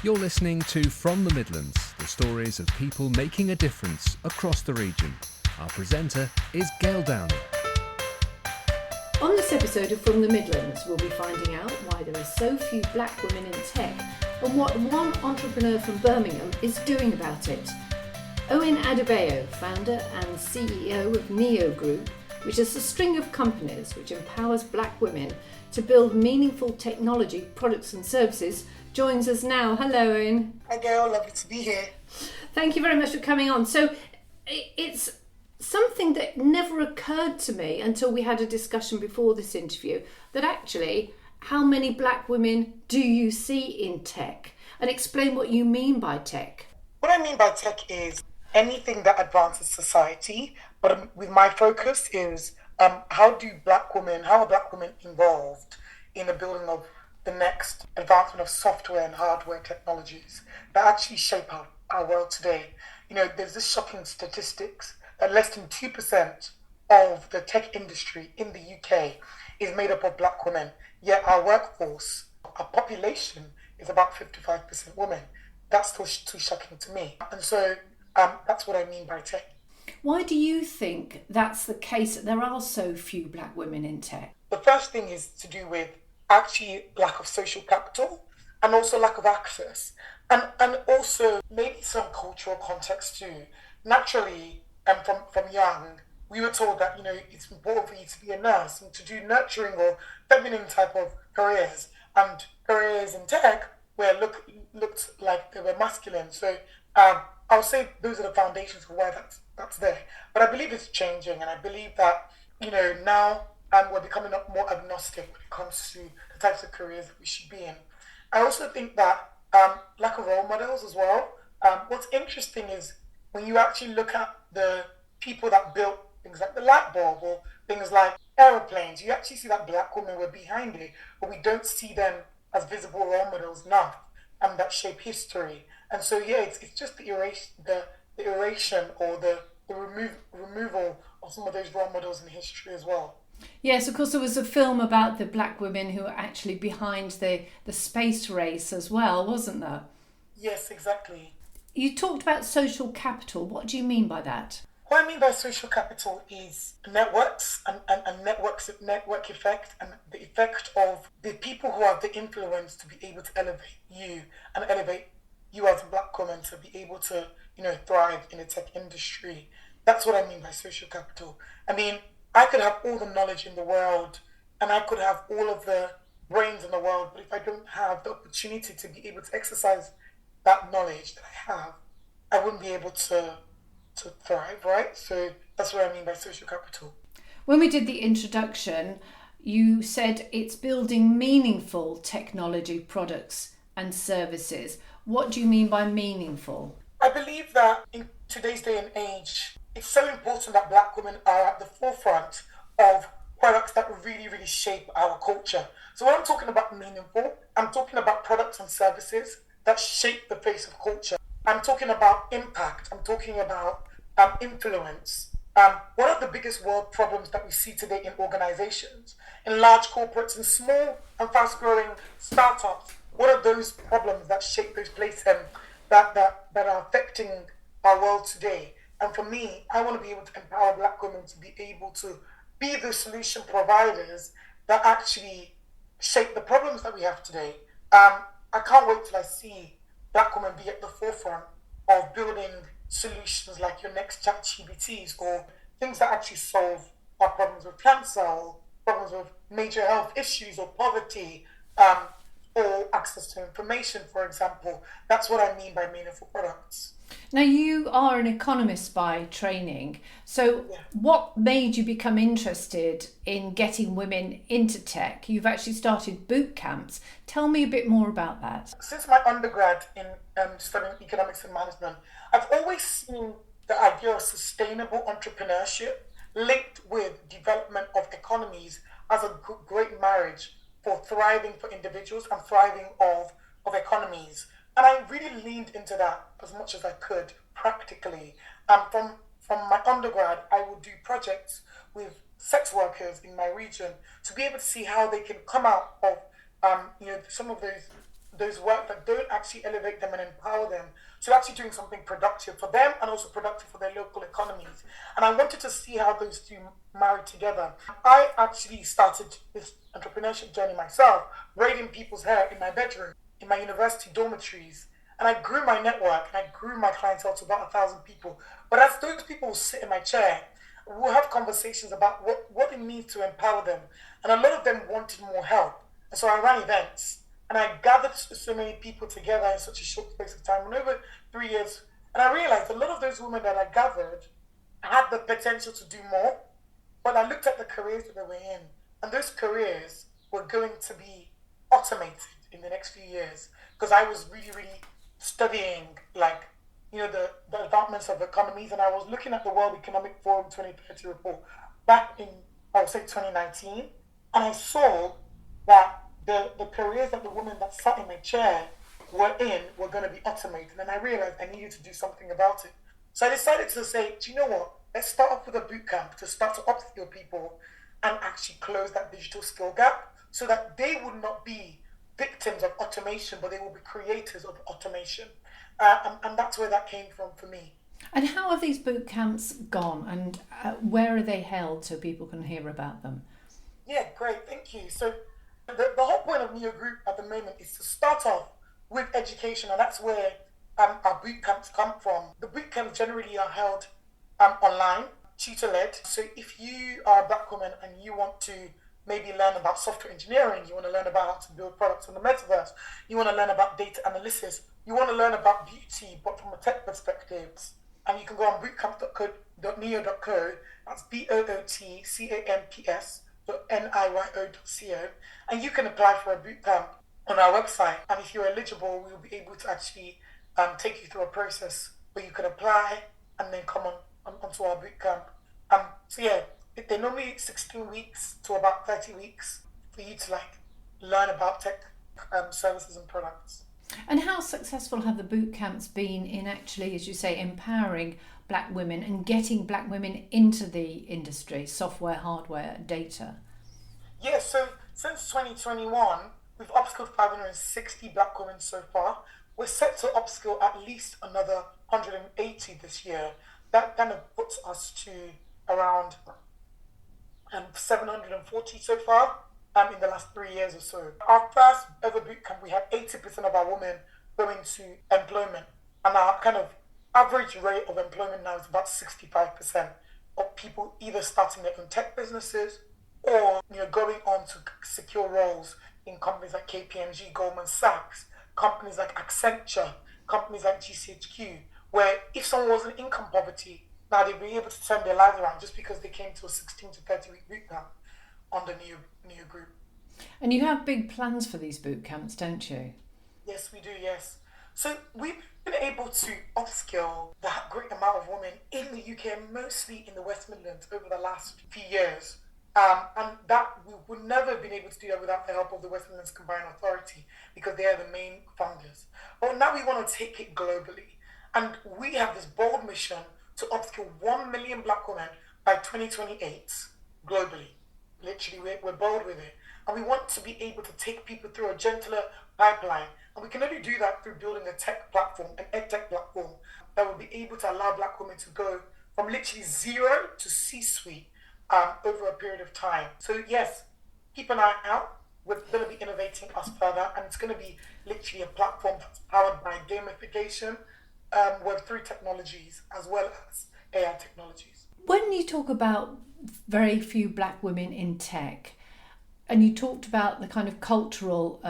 You're listening to From the Midlands, the stories of people making a difference across the region. Our presenter is Gail Downey. On this episode of From the Midlands, we'll be finding out why there are so few black women in tech and what one entrepreneur from Birmingham is doing about it. Owen Adebayo, founder and CEO of Neo Group, which is a string of companies which empowers black women to build meaningful technology products and services, joins us now. Hello, Owen. Hi, Gail. Lovely to be here. Thank you very much for coming on. So it's something that never occurred to me until we had a discussion before this interview, that actually, how many black women do you see in tech? And explain what you mean by tech. What I mean by tech is anything that advances society, but with my focus is how are black women involved in the building of the next advancement of software and hardware technologies that actually shape our world today. You know, there's this shocking statistics that less than 2% of the tech industry in the UK is made up of black women, yet our workforce, our population is about 55% women. That's still too shocking to me. And so that's what I mean by tech. Why do you think that's the case, that there are so few black women in tech? The first thing is to do with actually lack of social capital and also lack of access. And also maybe some cultural context too. Naturally, from young, we were told that, you know, it's important for you to be a nurse and to do nurturing or feminine type of careers. And careers in tech looked like they were masculine. So I'll say those are the foundations for why that's there. But I believe it's changing, and I believe that, you know, now we're becoming more agnostic when it comes to the types of careers that we should be in. I also think that lack of role models as well. What's interesting is when you actually look at the people that built things like the light bulb or things like aeroplanes, you actually see that black women were behind it, but we don't see them as visible role models enough that shape history. And so, yeah, it's just the erasure or the removal of some of those role models in history as well. Yes, of course, there was a film about the black women who were actually behind the space race as well, wasn't there? Yes, exactly. You talked about social capital. What do you mean by that? What I mean by social capital is networks and network effect, and the effect of the people who have the influence to be able to elevate you and elevate you as a black woman to be able to, you know, thrive in the tech industry. That's what I mean by social capital. I mean, I could have all the knowledge in the world and I could have all of the brains in the world, but if I don't have the opportunity to be able to exercise that knowledge that I have, I wouldn't be able to thrive, right? So that's what I mean by social capital. When we did the introduction, you said it's building meaningful technology products and services. What do you mean by meaningful? I believe that in today's day and age, it's so important that black women are at the forefront of products that really, really shape our culture. So when I'm talking about meaningful, I'm talking about products and services that shape the face of culture. I'm talking about impact. I'm talking about influence. One of the biggest world problems that we see today in organizations, in large corporates, and small and fast-growing startups, what are those problems that shape those places that are affecting our world today? And for me, I want to be able to empower black women to be able to be the solution providers that actually shape the problems that we have today. I can't wait till I see black women be at the forefront of building solutions like your next ChatGPTs or things that actually solve our problems with cancer or problems with major health issues or poverty, or access to information, for example. That's what I mean by meaningful products. Now, you are an economist by training. So What made you become interested in getting women into tech? You've actually started boot camps. Tell me a bit more about that. Since my undergrad in studying economics and management, I've always seen the idea of sustainable entrepreneurship linked with development of economies as a great marriage for thriving for individuals and thriving of economies. And I really leaned into that as much as I could practically. From my undergrad, I would do projects with sex workers in my region to be able to see how they can come out of some of those work that don't actually elevate them and empower them to actually doing something productive for them and also productive for their local economies. And I wanted to see how those two marry together. I actually started this entrepreneurship journey myself, braiding people's hair in my bedroom, in my university dormitories. And I grew my network and I grew my clientele to about 1,000 people. But as those people sit in my chair, we'll have conversations about what it means to empower them. And a lot of them wanted more help. And so I ran events and I gathered so many people together in such a short space of time, in over 3 years. And I realized a lot of those women that I gathered had the potential to do more. But I looked at the careers that they were in, and those careers were going to be automated in the next few years because I was really, really studying the advancements of economies, and I was looking at the World Economic Forum 2030 report back in, I would say, 2019, and I saw that the careers that the women that sat in my chair were going to be automated, and I realized I needed to do something about it. So I decided to say, do you know what? Let's start off with a boot camp to start to upskill people and actually close that digital skill gap so that they would not be victims of automation, but they will be creators of automation. And that's where that came from for me. And how have these boot camps gone, and where are they held so people can hear about them? Yeah, great, thank you. So the whole point of Neo Group at the moment is to start off with education, and that's where our boot camps come from. The boot camps generally are held online, tutor-led. So if you are a Black woman and you want to maybe learn about software engineering, you want to learn about how to build products in the metaverse, you want to learn about data analysis, you want to learn about beauty, but from a tech perspective, and you can go on bootcamp.neo.co, that's bootcamps.niyo.co, and you can apply for a bootcamp on our website. And if you're eligible, we'll be able to actually take you through a process where you can apply and then come onto our bootcamp. So yeah, they're normally 16 weeks to about 30 weeks for you to learn about tech services and products. And how successful have the boot camps been in actually, as you say, empowering Black women and getting Black women into the industry, software, hardware, data? Yeah, so since 2021, we've upskilled 560 Black women so far. We're set to upskill at least another 180 this year. That kind of puts us to around 740 so far in the last 3 years or so. Our first ever bootcamp, we had 80% of our women going to employment, and our kind of average rate of employment now is about 65% of people either starting their own tech businesses or going on to secure roles in companies like KPMG, Goldman Sachs, companies like Accenture, companies like GCHQ, where if someone was in income poverty, now they'll be able to turn their lives around just because they came to a 16 to 30 week bootcamp on the Neo Group. And you have big plans for these boot camps, don't you? Yes, we do, yes. So we've been able to upskill that great amount of women in the UK, mostly in the West Midlands, over the last few years. And that we would never have been able to do that without the help of the West Midlands Combined Authority, because they are the main funders. But now we want to take it globally. And we have this bold mission to upskill 1 million Black women by 2028 globally. Literally, we're bold with it. And we want to be able to take people through a gentler pipeline. And we can only do that through building a tech platform, an edtech platform, that will be able to allow Black women to go from literally zero to C-suite over a period of time. So yes, keep an eye out. We're going to be innovating us further, and it's going to be literally a platform that's powered by gamification, Web3 technologies, as well as AI technologies. When you talk about very few Black women in tech, and you talked about the kind of cultural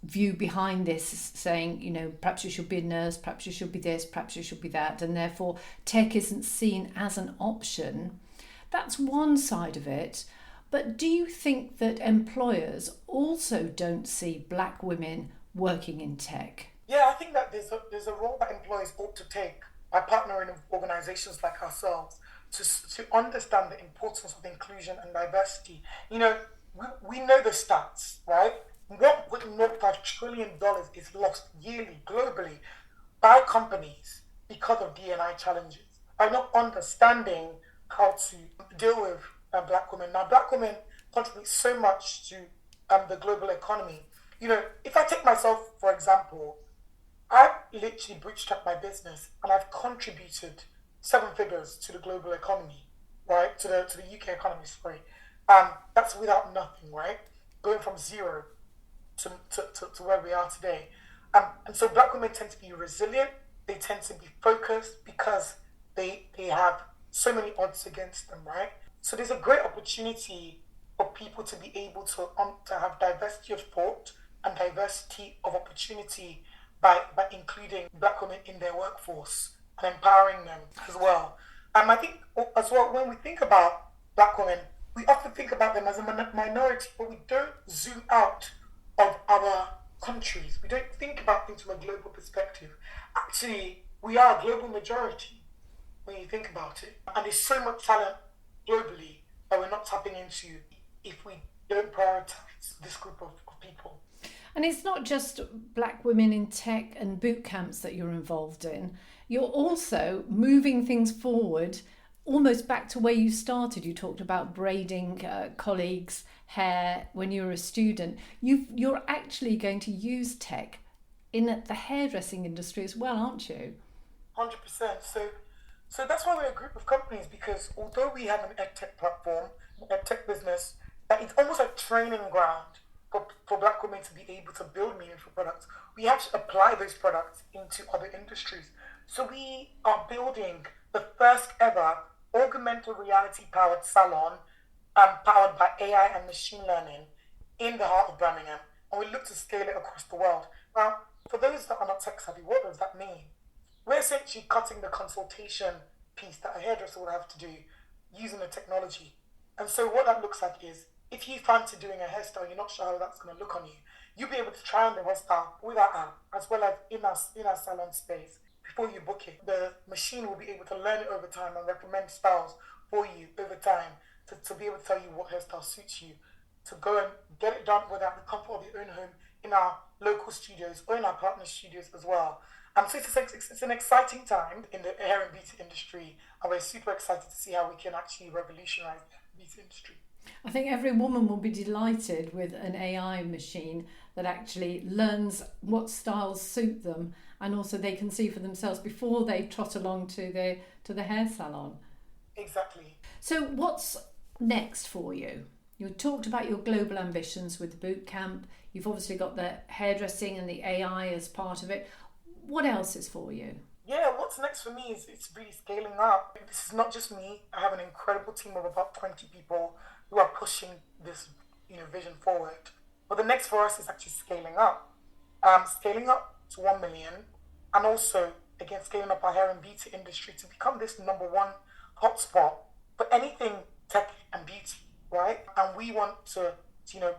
view behind this, saying, perhaps you should be a nurse, perhaps you should be this, perhaps you should be that, and therefore tech isn't seen as an option. That's one side of it. But do you think that employers also don't see Black women working in tech? Yeah, I think that there's a role that employers ought to take by partnering with organizations like ourselves to understand the importance of inclusion and diversity. We know the stats, right? $1.05 trillion is lost yearly globally by companies because of D&I challenges, by not understanding how to deal with Black women. Now, Black women contribute so much to the global economy, If I take myself, for example, I've literally bootstrapped my business and I've contributed seven figures to the global economy, right? To the UK economy, sorry. That's without nothing, right? Going from zero to where we are today. And so black women tend to be resilient, they tend to be focused because they have so many odds against them, right? So there's a great opportunity for people to be able to have diversity of thought and diversity of opportunity by including black women in their workforce and empowering them as well. I think as well, when we think about black women, we often think about them as a minority, but we don't zoom out of our countries. We don't think about things from a global perspective. Actually, we are a global majority when you think about it. And there's so much talent globally that we're not tapping into if we don't prioritize this group of people. And it's not just black women in tech and boot camps that you're involved in. You're also moving things forward almost back to where you started. You talked about braiding colleagues' hair when you were a student. You're actually going to use tech in the hairdressing industry as well, aren't you? 100%. So that's why we're a group of companies, because although we have an edtech platform, edtech business, that it's almost a training ground for black women to be able to build meaningful products. We have to apply those products into other industries. So we are building the first ever augmented reality powered salon powered by AI and machine learning in the heart of Birmingham. And we look to scale it across the world. Now, for those that are not tech savvy, what does that mean? We're essentially cutting the consultation piece that a hairdresser would have to do using the technology. And so what that looks like is, if you fancy doing a hairstyle, you're not sure how that's going to look on you, you'll be able to try on the hairstyle with our app, as well as in our salon space before you book it. The machine will be able to learn it over time and recommend styles for you over time to be able to tell you what hairstyle suits you, to go and get it done without the comfort of your own home in our local studios or in our partner studios as well. So it's an exciting time in the hair and beauty industry, and we're super excited to see how we can actually revolutionize the beauty industry. I think every woman will be delighted with an AI machine that actually learns what styles suit them, and also they can see for themselves before they trot along to the hair salon. Exactly. So what's next for you? You talked about your global ambitions with the boot camp. You've obviously got the hairdressing and the AI as part of it. What else is for you? Yeah, what's next for me is it's really scaling up. This is not just me. I have an incredible team of about 20 people who are pushing this vision forward. But the next for us is actually scaling up. Scaling up to 1 million, and also, again, scaling up our hair and beauty industry to become this number one hotspot for anything tech and beauty, right? And we want to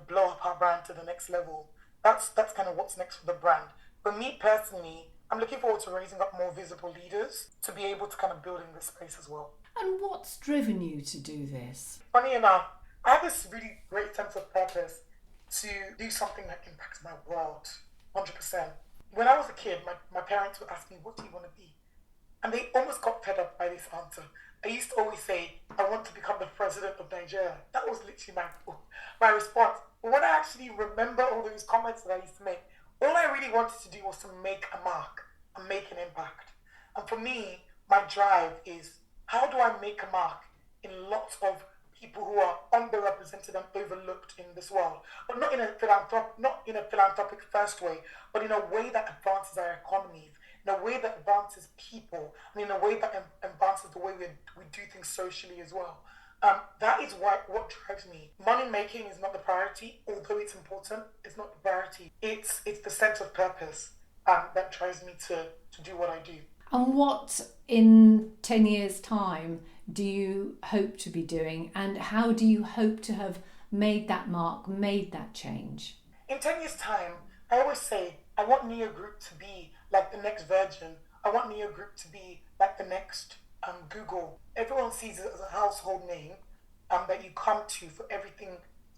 blow up our brand to the next level. That's kind of what's next for the brand. For me personally, I'm looking forward to raising up more visible leaders to be able to kind of build in this space as well. And what's driven you to do this? Funny enough, I have this really great sense of purpose to do something that impacts my world, 100%. When I was a kid, my parents would ask me, what do you want to be? And they almost got fed up by this answer. I used to always say, I want to become the president of Nigeria. That was literally my response. But when I actually remember all those comments that I used to make, all I really wanted to do was to make a mark and make an impact. And for me, my drive is, how do I make a mark in lots of people who are underrepresented and overlooked in this world? But not in a philanthropic first way, but in a way that advances our economies, in a way that advances people, and in a way that advances the way we do things socially as well. That is what drives me. Money making is not the priority, although it's important. It's not the priority. It's the sense of purpose that drives me to do what I do. And what in 10 years' time do you hope to be doing, and how do you hope to have made that mark, made that change? In 10 years' time, I always say I want Neo Group to be like the next Virgin. I want Neo Group to be like the next Google. Everyone sees it as a household name that you come to for everything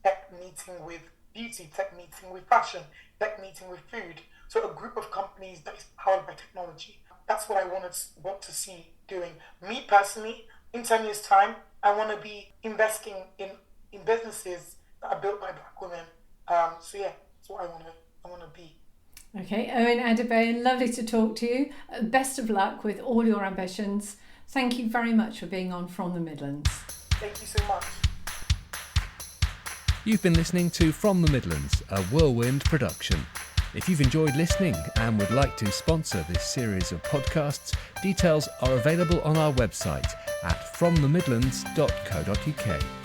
tech meeting with beauty, tech meeting with fashion, tech meeting with food. So a group of companies that is powered by technology. That's what I want to see doing. Me personally, in 10 years' time, I want to be investing in businesses that are built by black women. So yeah, that's what I want to I want to be. Okay, Owen Adebayo, lovely to talk to you. Best of luck with all your ambitions. Thank you very much for being on From the Midlands. Thank you so much. You've been listening to From the Midlands, a Whirlwind production. If you've enjoyed listening and would like to sponsor this series of podcasts, details are available on our website at fromthemidlands.co.uk.